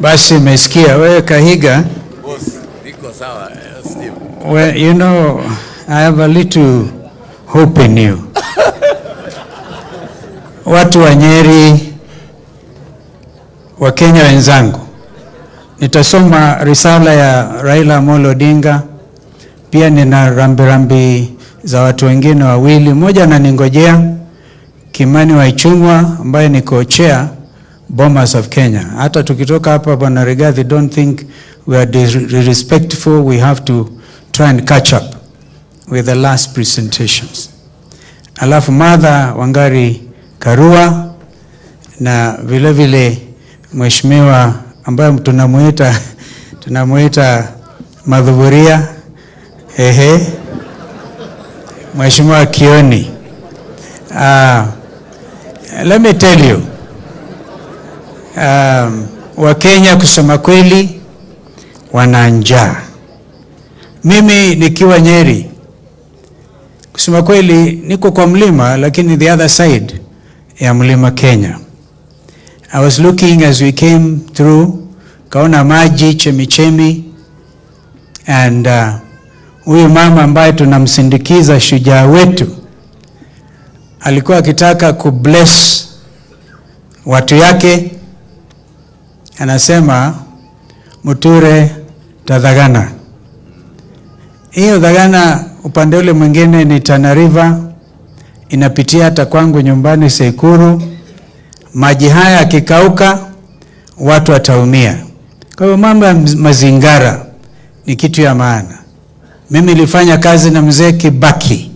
Basi umesikia wewe Kahiga. Boss, niko sawa, Steve. Well, you know, I have a little hope in you. Watu wa Nyeri, wa Kenya wenzangu, nitasoma risala ya Raila Amolo Odinga. Pia nina rambirambi za watu wengine wawili. Mmoja ananingojea, Kimani wa Ichung'wa ambaye ni co-chair Bomas of Kenya. Hata tukitoka hapa Bwana Rigathi, don't think we are disrespectful. We have to try and catch up with the last presentations. Alafu Martha Wangari Karua na vile vile mheshimiwa ambaye tunamuita Madhuburia, Mheshimiwa Kioni. Let me tell you, wa Kenya kusema kweli wana njaa. Mimi nikiwa Nyeri, kusema kweli niko kwa mlima, lakini the other side ya mlima Kenya. I was looking as we came through, kaona maji chemichemi, and huyu mama ambaye tunamsindikiza shujaa wetu alikuwa akitaka kubless watu yake. Anasema Muture tadhagana. Hiyo dhagana upande ule mwingine ni Tana River, inapitia hata kwangu nyumbani Sekuru. Maji haya yakikauka watu wataumia. Kwa hiyo mambo ya mazingara ni kitu ya maana. Mimi nilifanya kazi na mzee Kibaki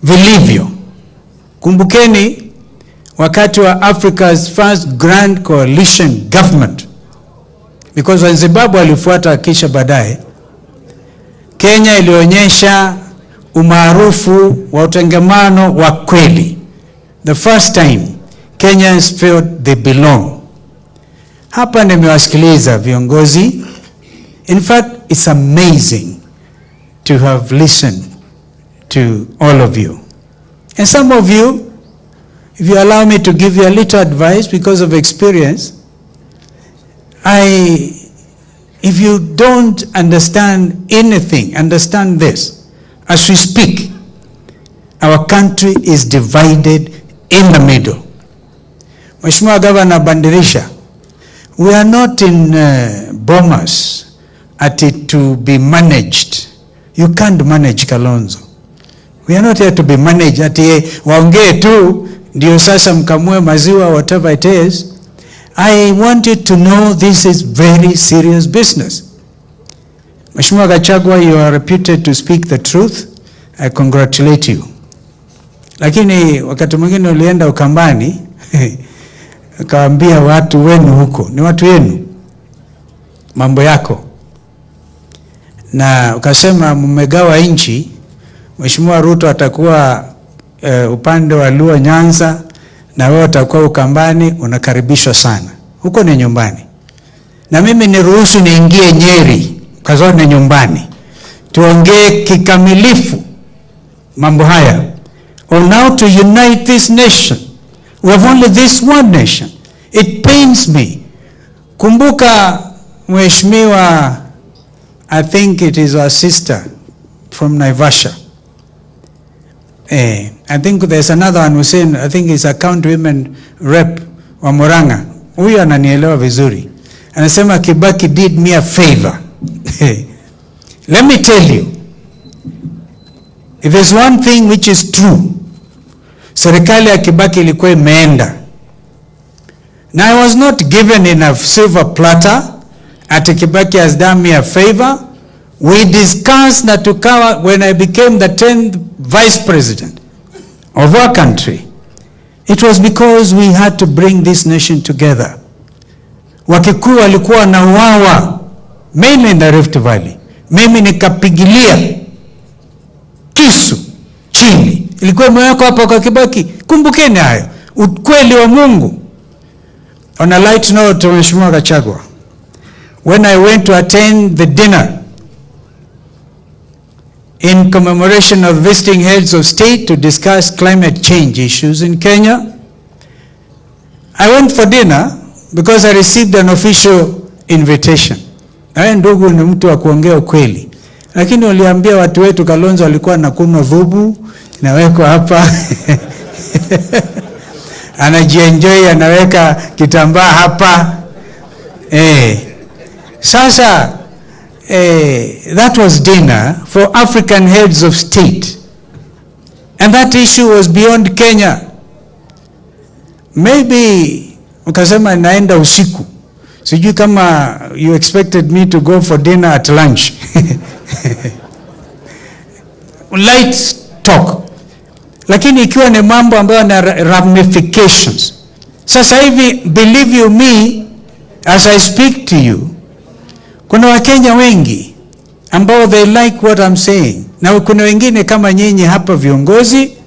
vilivyo. Kumbukeni wakati wa Africa's first grand coalition government, because when Zimbabwe alifuata kisha baadaye, Kenya ilionyesha umaarufu wa utengamano wa kweli. The first time Kenyans felt they belong. Hapa nimewasikiliza viongozi. In fact, it's amazing to have listened to all of you. And some of you, if you allow me to give you a little advice because of experience, if you don't understand anything, understand this. As we speak, our country is divided in the middle. Mheshimiwa Governor Bandirisha, we are not in Bomas at it to be managed. You can't manage Kalonzo. We are not here to be managed at waongee tu ndio sasa mkamue maziwa, whatever it is. I want you to know this is very serious business. Mheshimiwa Gachagua, you are reputed to speak the truth. I congratulate you. Lakini wakati mwingine ulienda Ukambani ukaambia watu wenu huko, ni watu wenu, mambo yako, na ukasema mmegawa nchi. Mheshimiwa Ruto atakuwa upande wa Luo Nyanza, na wewe utakuwa Ukambani. Unakaribishwa sana, huko ni nyumbani. Na mimi niruhusu niingie Nyeri, kazone nyumbani, tuongee kikamilifu mambo haya. On how to unite this nation. We have only this one nation. It pains me. Kumbuka Mheshimiwa, I think it is our sister from Naivasha. I think there's another one who said, I think it's a county women rep wa Murang'a. Huyu ananielewa vizuri. Anasema Kibaki did me a favor. Let me tell you, if there's one thing which is true, serikali ya Kibaki ilikuwa imeenda. Now I was not given enough silver platter at Kibaki has done me a favor. We discussed na tukawa, when I became the 10th vice president of our country, it was because we had to bring this nation together. Wakikuyu walikuwa na uwawa, mainly in the Rift Valley. Mimi nikapigilia kisu chini. Ilikuwa imewekwa hapa kwa Kibaki. Kumbukeni hayo, ukweli wa Mungu. On a light note, Mheshimiwa Gachagua, when I went to attend the dinner in commemoration of visiting heads of state to discuss climate change issues in Kenya, I went for dinner because I received an official invitation. Nawe ndugu ni mtu wa kuongea ukweli. Lakini uliambia watu wetu Kalonzo alikuwa anakunywa dhubu, inawekwa hapa. Anajienjoy, anaweka kitambaa hapa. Sasa, that was dinner for African heads of state. And that issue was beyond Kenya. Maybe ukasema naenda usiku. Sijui kama you expected me to go for dinner at lunch. Light talk. Lakini ikiwa ni mambo ambayo na ramifications. Sasa hivi, believe you me, as I speak to you, kuna Wakenya wengi ambao they like what I'm saying. Na kuna wengine kama nyinyi hapa viongozi,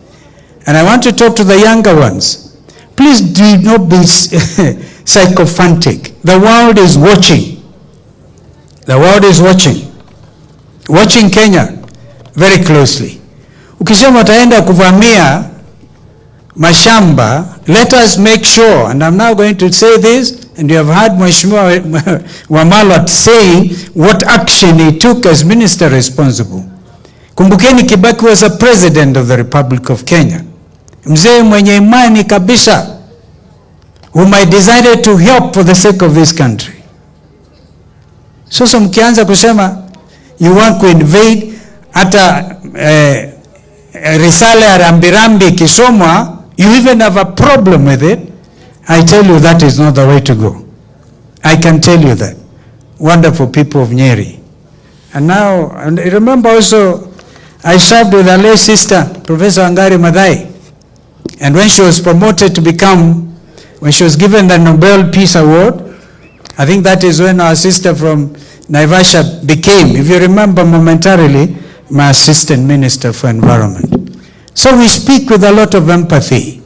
and I want to talk to the younger ones. Please do not be sycophantic. The world is watching. The world is watching. Watching Kenya very closely. Ukisema utaenda kuvamia mashamba, let us make sure, and I'm now going to say this, and you have heard Mheshimiwa Wamalwa saying what action he took as minister responsible. Kumbukeni Kibaki was a president of the Republic of Kenya. Mzee mwenye imani kabisa, whom I decided to help for the sake of this country. Sasa mkianza kusema you want to invade, hata risale ya rambirambi kisomwa, you even have a problem with it. I tell you that is not the way to go. I can tell you that. Wonderful people of Nyeri. And now, and remember also, I served with our late sister, Professor Wangari Maathai. And when she was promoted to become, when she was given the Nobel Peace Award, I think that is when our sister from Naivasha became, if you remember momentarily, my assistant minister for environment. So we speak with a lot of empathy.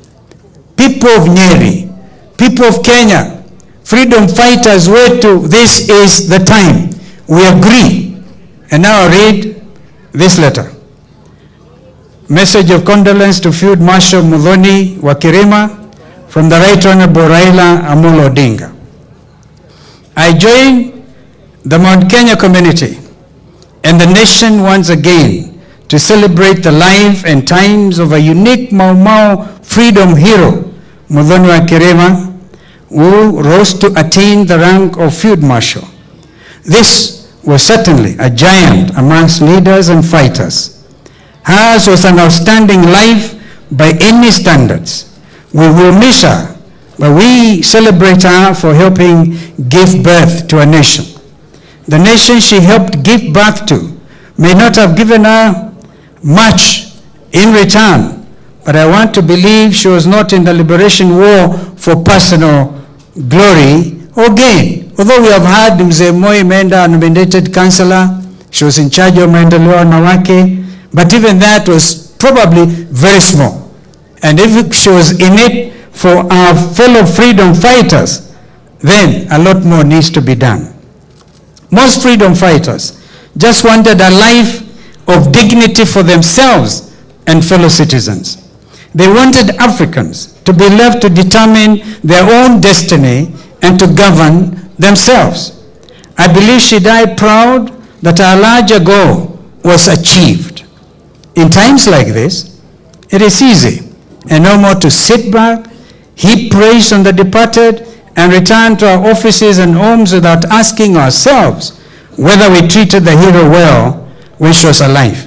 People of Nyeri, people of Kenya, freedom fighters, wait to, this is the time. We agree. And now I read this letter. Message of condolence to Field Marshal Muthoni Wakirima from the Right Honorable Raila Amolo Odinga. I join the Mount Kenya community and the nation once again to celebrate the life and times of a unique Mau Mau freedom hero, Muthoni Wakirima, who rose to attain the rank of Field Marshal. This was certainly a giant amongst leaders and fighters. Hers was an outstanding life by any standards. We will miss her, but we celebrate her for helping give birth to a nation. The nation she helped give birth to may not have given her much in return, but I want to believe she was not in the liberation war for personal glory or gain. Although we have had Mzee Moi Menda nominated councillor, she was in charge of maendeleo wanawake, but even that was probably very small. And if she was in it for our fellow freedom fighters, then a lot more needs to be done. Most freedom fighters just wanted a life of dignity for themselves and fellow citizens. They wanted Africans to be left to determine their own destiny and to govern themselves. I believe she died proud that our larger goal was achieved. In times like this, it is easy and no more to sit back, heap praise on the departed, and return to our offices and homes without asking ourselves whether we treated the hero well when she was alive,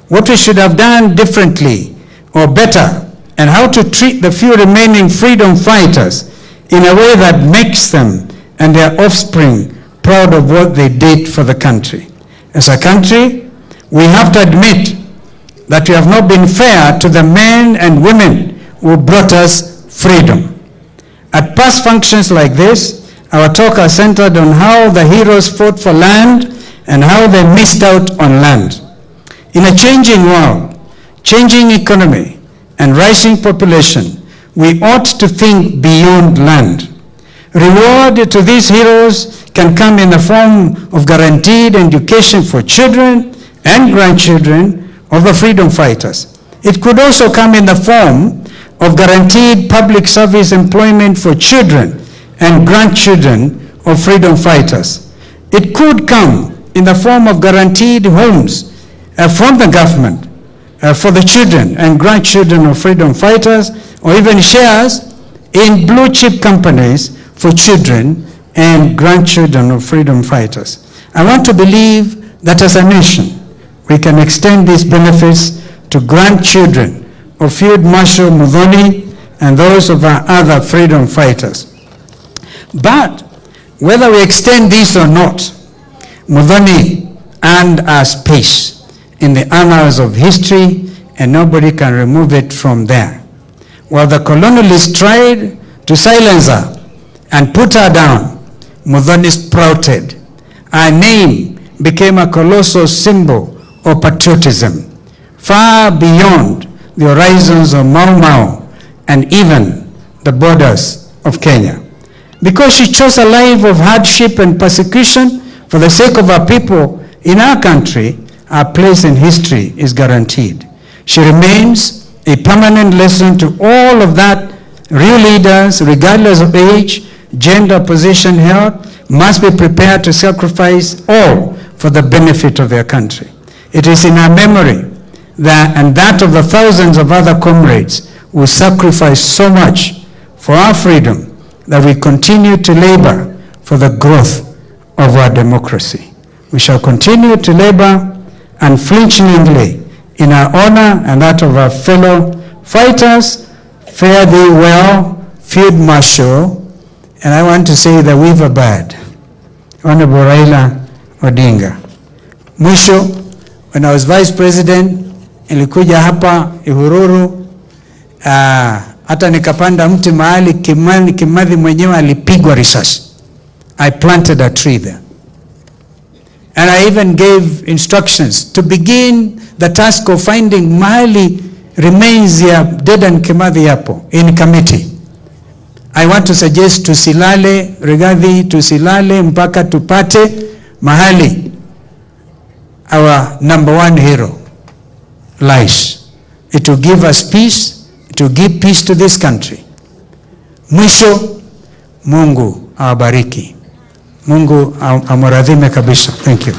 what we should have done differently or better, and how to treat the few remaining freedom fighters in a way that makes them and their offspring proud of what they did for the country. As a country, we have to admit that we have not been fair to the men and women who brought us freedom. At past functions like this, our talk are centered on how the heroes fought for land and how they missed out on land. In a changing world, changing economy, and rising population, we ought to think beyond land. Reward to these heroes can come in the form of guaranteed education for children and grandchildren of the freedom fighters. It could also come in the form of guaranteed public service employment for children and grandchildren of freedom fighters. It could come in the form of guaranteed homes from the government for the children and grandchildren of freedom fighters, or even shares in blue chip companies for children and grandchildren of freedom fighters. I want to believe that as a nation, we can extend these benefits to grandchildren of Field Marshal Muthoni and those of our other freedom fighters. But whether we extend this or not, Muthoni earned us peace in the annals of history, and nobody can remove it from there. While the colonialists tried to silence her and put her down, Muthoni sprouted. Our name became a colossal symbol of patriotism, far beyond the horizons of Mau Mau and even the borders of Kenya. Because she chose a life of hardship and persecution for the sake of our people in our country, our place in history is guaranteed. She remains a permanent lesson to all of that real leaders, regardless of age, gender, position held, must be prepared to sacrifice all for the benefit of their country. It is in our memory and that of the thousands of other comrades who sacrificed so much for our freedom that we continue to labor for the growth of our democracy. We shall continue to labor unflinchingly in our honor and that of our fellow fighters. Fare thee well, Field Marshal, and I want to say the weaver bird, Honorable Raila Odinga. Mwisho, when I was vice president, nilikuja hapa Ihururu, hata nikapanda mti mahali Kimathi mwenyewe alipigwa risasi. I planted a tree there. And I even gave instructions to begin the task of finding mahali remains ya Dedan Kimathi hapo in committee. I want to suggest tusilale, Rigathi, tusilale mpaka tupate mahali our number one hero lies. It will give us peace. It will give peace to this country. Mwisho, Mungu awabariki. Mungu amuradhime kabisa. Thank you.